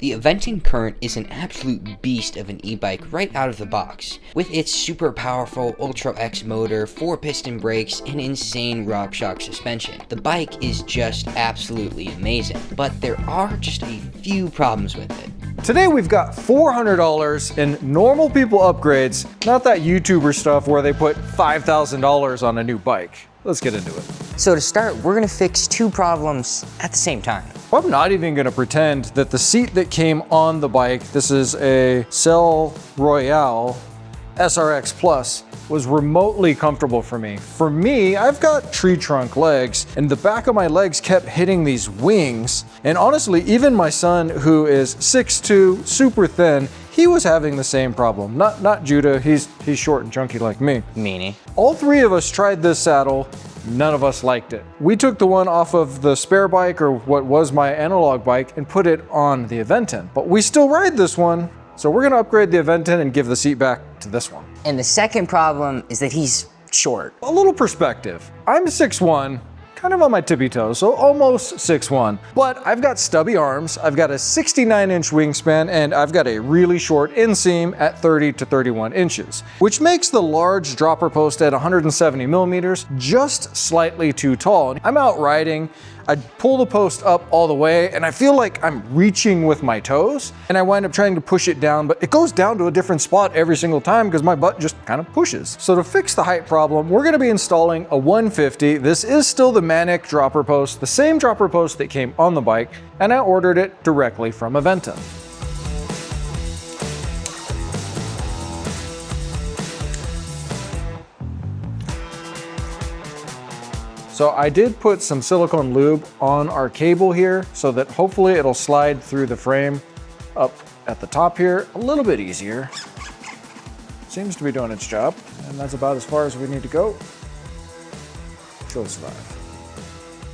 The Aventon Current is an absolute beast of an e-bike right out of the box. With its super powerful Ultro X motor, 4-piston brakes, and insane RockShox suspension, the bike is just absolutely amazing. But there are just a few problems with it. Today we've got $400 in normal people upgrades, not that YouTuber stuff where they put $5,000 on a new bike. Let's get into it. So to start, we're gonna fix two problems at the same time. I'm not even gonna pretend that the seat that came on the bike, this is a Cell Royale SRX Plus, was remotely comfortable for me. For me, I've got tree trunk legs, and the back of my legs kept hitting these wings. And honestly, even my son, who is 6'2", super thin, he was having the same problem. Not Judah, he's short and chunky like me. Meanie. All three of us tried this saddle. None of us liked it. We took the one off of the spare bike, or what was my analog bike, and put it on the Aventon. But we still ride this one, so we're gonna upgrade the Aventon and give the seat back to this one. And the second problem is that he's short. A little perspective. I'm 6'1", kind of on my tippy toes, so almost 6'1". But I've got stubby arms, I've got a 69-inch wingspan, and I've got a really short inseam at 30 to 31 inches, which makes the large dropper post at 170 millimeters just slightly too tall. I'm out riding, I pull the post up all the way, and I feel like I'm reaching with my toes, and I wind up trying to push it down, but it goes down to a different spot every single time because my butt just kind of pushes. So to fix the height problem, we're gonna be installing a 150. This is still the Manic dropper post, the same dropper post that came on the bike, and I ordered it directly from Aventon. So I did put some silicone lube on our cable here so that hopefully it'll slide through the frame up at the top here a little bit easier. Seems to be doing its job, and that's about as far as we need to go. She'll survive.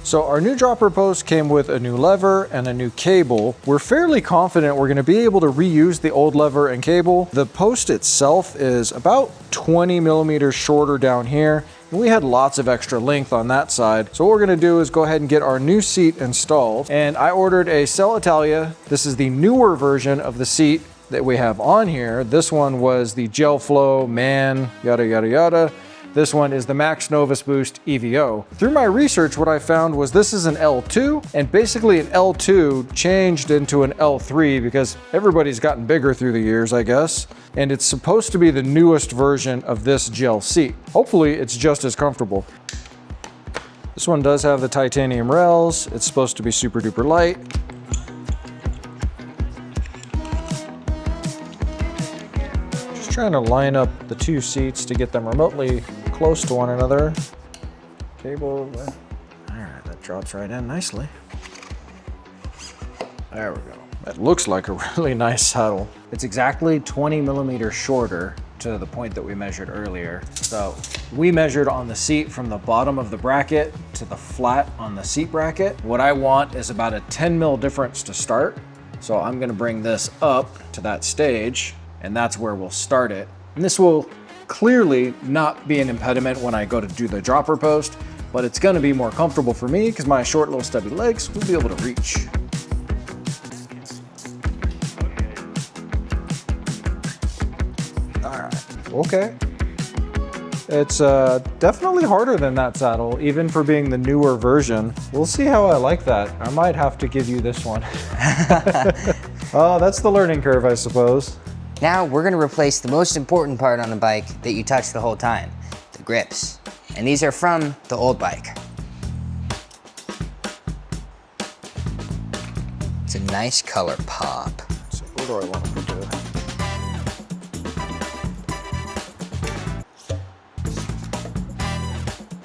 So our new dropper post came with a new lever and a new cable. We're fairly confident we're gonna be able to reuse the old lever and cable. The post itself is about 20 millimeters shorter down here, and we had lots of extra length on that side. So what we're gonna do is go ahead and get our new seat installed. And I ordered a Cell Italia. This is the newer version of the seat that we have on here. This one was the Gel Flow, Man, yada, yada, yada. This one is the Max Novus Boost EVO. Through my research, what I found was this is an L2, and basically an L2 changed into an L3 because everybody's gotten bigger through the years, I guess. And it's supposed to be the newest version of this gel seat. Hopefully it's just as comfortable. This one does have the titanium rails. It's supposed to be super duper light. Just trying to line up the two seats to get them remotely close to one another. Cable, all right, that drops right in nicely. There we go. That looks like a really nice saddle. It's exactly 20 millimeters shorter to the point that we measured earlier. So we measured on the seat from the bottom of the bracket to the flat on the seat bracket. What I want is about a 10 mil difference to start. So I'm gonna bring this up to that stage, and that's where we'll start it. And this will clearly not be an impediment when I go to do the dropper post, but it's gonna be more comfortable for me because my short little stubby legs will be able to reach. All right, okay. It's definitely harder than that saddle, even for being the newer version. We'll see how I like that. I might have to give you this one. Oh, that's the learning curve, I suppose. Now we're gonna replace the most important part on the bike that you touched the whole time, the grips. And these are from the old bike. It's a nice color pop. So where do I want to put it?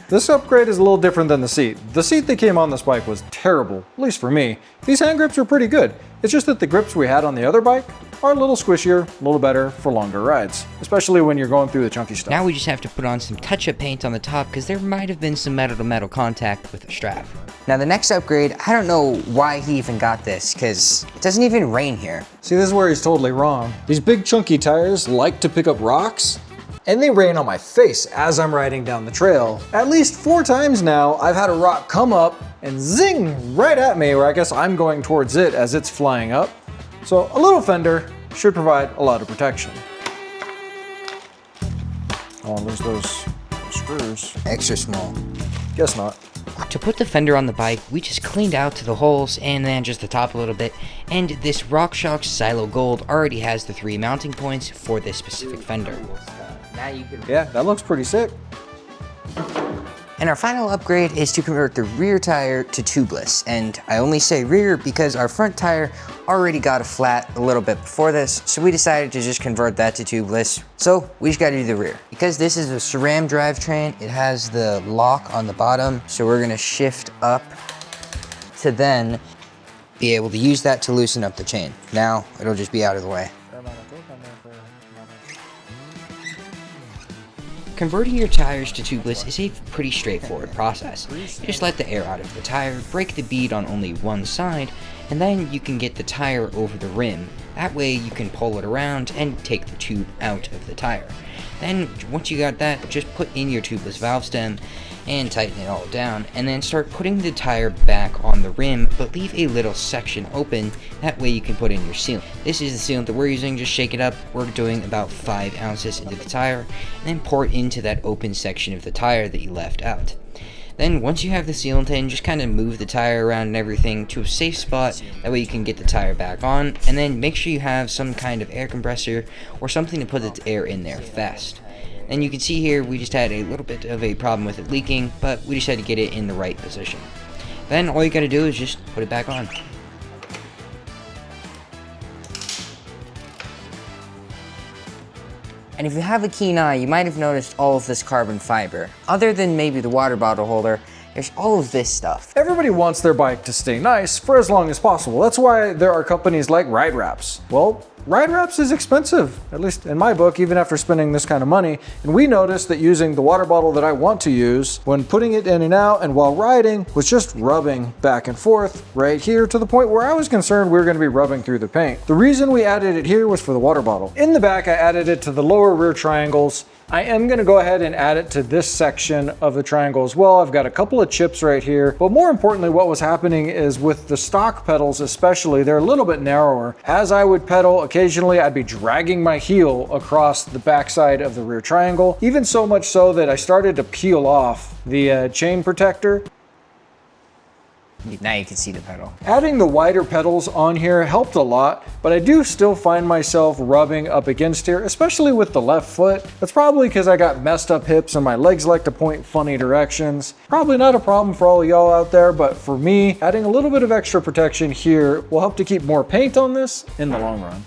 This upgrade is a little different than the seat. The seat that came on this bike was terrible, at least for me. These hand grips are pretty good. It's just that the grips we had on the other bike are a little squishier, a little better for longer rides, especially when you're going through the chunky stuff. Now we just have to put on some touch-up paint on the top because there might have been some metal-to-metal contact with the strap. Now the next upgrade, I don't know why he even got this because it doesn't even rain here. See, this is where he's totally wrong. These big chunky tires like to pick up rocks, and they rain on my face as I'm riding down the trail. At least 4 times now, I've had a rock come up and zing right at me, where I guess I'm going towards it as it's flying up. So a little fender should provide a lot of protection. Oh, there's those screws. Extra small. Guess not. To put the fender on the bike, we just cleaned out to the holes and then just the top a little bit, and this RockShox Silo Gold already has the 3 mounting points for this specific fender. Yeah, that looks pretty sick. And our final upgrade is to convert the rear tire to tubeless. And I only say rear because our front tire already got a flat a little bit before this, so we decided to just convert that to tubeless. So we just gotta do the rear. Because this is a SRAM drivetrain, it has the lock on the bottom, so we're gonna shift up to then be able to use that to loosen up the chain. Now it'll just be out of the way. Converting your tires to tubeless is a pretty straightforward process. You just let the air out of the tire, break the bead on only one side, and then you can get the tire over the rim. That way you can pull it around and take the tube out of the tire. Then once you got that, just put in your tubeless valve stem and tighten it all down, and then start putting the tire back on the rim, but leave a little section open. That way you can put in your sealant. This is the sealant that we're using. Just shake it up. We're doing about 5 ounces into the tire, and then pour it into that open section of the tire that you left out. Then once you have the sealant in, just kind of move the tire around and everything to a safe spot. That way you can get the tire back on, and then make sure you have some kind of air compressor or something to put the air in there fast. And you can see here, we just had a little bit of a problem with it leaking, but we just had to get it in the right position. Then all you gotta do is just put it back on. And if you have a keen eye, you might have noticed all of this carbon fiber. Other than maybe the water bottle holder, there's all of this stuff. Everybody wants their bike to stay nice for as long as possible. That's why there are companies like Ride Wraps. Well, Ride Wraps is expensive, at least in my book, even after spending this kind of money. And we noticed that using the water bottle that I want to use, when putting it in and out and while riding, was just rubbing back and forth right here to the point where I was concerned we were going to be rubbing through the paint. The reason we added it here was for the water bottle. In the back, I added it to the lower rear triangles. I am going to go ahead and add it to this section of the triangle as well. I've got a couple of chips right here, but more importantly, what was happening is with the stock pedals especially, they're a little bit narrower. As I would pedal, occasionally I'd be dragging my heel across the backside of the rear triangle, even so much so that I started to peel off the chain protector. Now you can see the pedal. Adding the wider pedals on here helped a lot, but I do still find myself rubbing up against here, especially with the left foot. That's probably because I got messed up hips and my legs like to point funny directions. Probably not a problem for all of y'all out there, but for me, adding a little bit of extra protection here will help to keep more paint on this in the long run.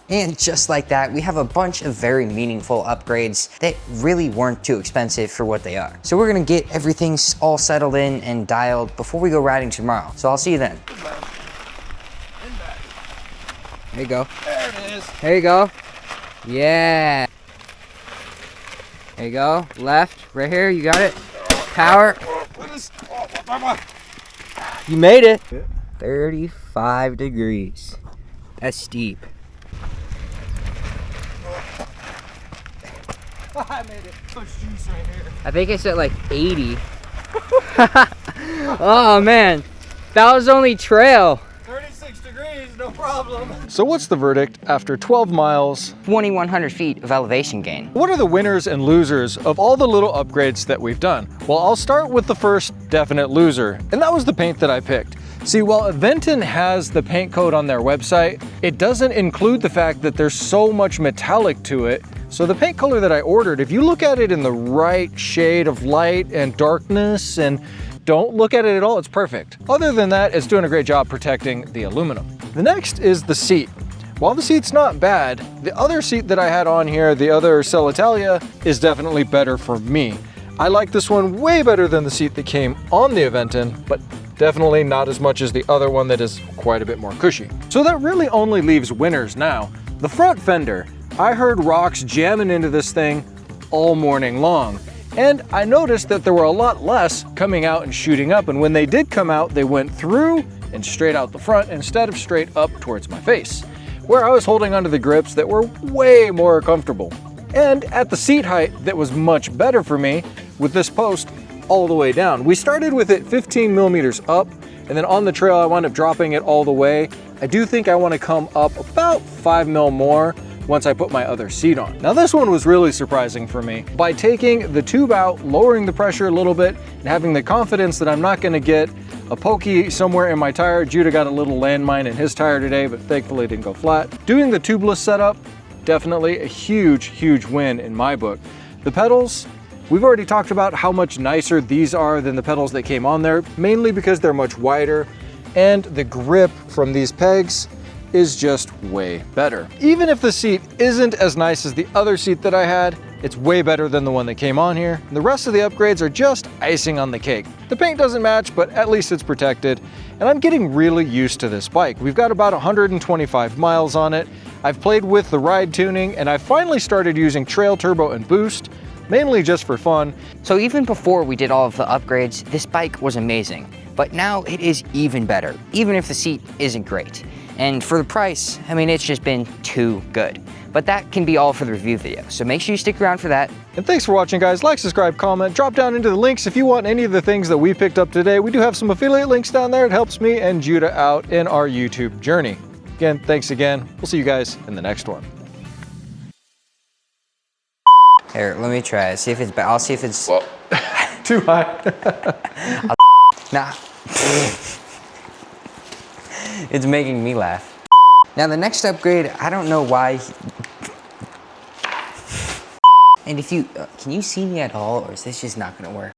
And just like that, we have a bunch of very meaningful upgrades that really weren't too expensive for what they are. So we're gonna get everything all settled in and dialed before we go riding tomorrow. So I'll see you then. There you go. There it is. There you go. Yeah. There you go. Left, right here, you got it. Power. You made it. 35 degrees. That's steep. I made it. Push juice right here. I think I said like 80. Oh man, that was only trail. 36 degrees, no problem. So what's the verdict after 12 miles? 2,100 feet of elevation gain. What are the winners and losers of all the little upgrades that we've done? Well, I'll start with the first definite loser, and that was the paint that I picked. See, while Aventon has the paint code on their website, it doesn't include the fact that there's so much metallic to it. So the paint color that I ordered, if you look at it in the right shade of light and darkness and don't look at it at all, it's perfect. Other than that, it's doing a great job protecting the aluminum. The next is the seat. While the seat's not bad, the other seat that I had on here, the other Cell Italia, is definitely better for me. I like this one way better than the seat that came on the Aventon, but definitely not as much as the other one that is quite a bit more cushy. So that really only leaves winners now. The front fender. I heard rocks jamming into this thing all morning long, and I noticed that there were a lot less coming out and shooting up, and when they did come out, they went through and straight out the front instead of straight up towards my face, where I was holding onto the grips that were way more comfortable. And at the seat height that was much better for me with this post all the way down. We started with it 15 millimeters up, and then on the trail I wound up dropping it all the way I do think I want to come up about 5 mil more once I put my other seat on. Now this one was really surprising for me. By taking the tube out, lowering the pressure a little bit, and having the confidence that I'm not going to get a pokey somewhere in my tire. Judah got a little landmine in his tire today, but thankfully it didn't go flat. Doing the tubeless setup, definitely a huge win in my book. The pedals, we've already talked about how much nicer these are than the pedals that came on there, mainly because they're much wider, and the grip from these pegs is just way better. Even if the seat isn't as nice as the other seat that I had, it's way better than the one that came on here. And the rest of the upgrades are just icing on the cake. The paint doesn't match, but at least it's protected. And I'm getting really used to this bike. We've got about 125 miles on it. I've played with the ride tuning, and I finally started using trail turbo and boost, mainly just for fun. So even before we did all of the upgrades, this bike was amazing. But now it is even better, even if the seat isn't great. And for the price, I mean, it's just been too good. But that can be all for the review video, so make sure you stick around for that. And thanks for watching, guys. Like, subscribe, comment, drop down into the links if you want any of the things that we picked up today. We do have some affiliate links down there. It helps me and Judah out in our YouTube journey. Again, thanks again. We'll see you guys in the next one. Here, let me try it. See if it's, I'll see if it's... Well, too high. Nah. It's making me laugh. Now the next upgrade, I don't know why. And if you, can you see me at all, or is this just not gonna work?